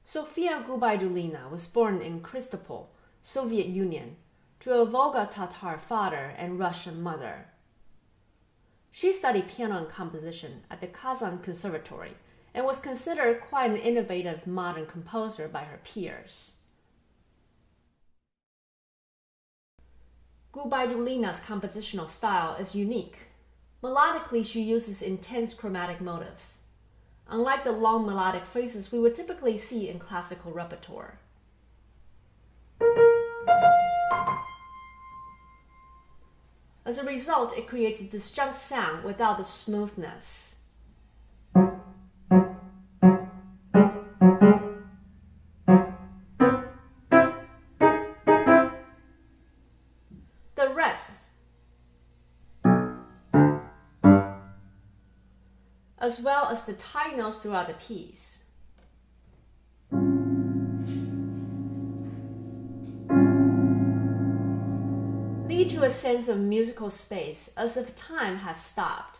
Sofia Gubaidulina was born in Kristopol, Soviet Union, to a Volga-Tatar father and Russian mother. She studied piano and composition at the Kazan Conservatory and was considered quite an innovative modern composer by her peers. Gubaidulina's compositional style is unique. Melodically, she uses intense chromatic motifs, unlike the long melodic phrases we would typically see in classical repertoire. As a result, it creates a disjunct sound without the smoothness. The rest, as well as the tight notes throughout the piece, lead to a sense of musical space as if time has stopped.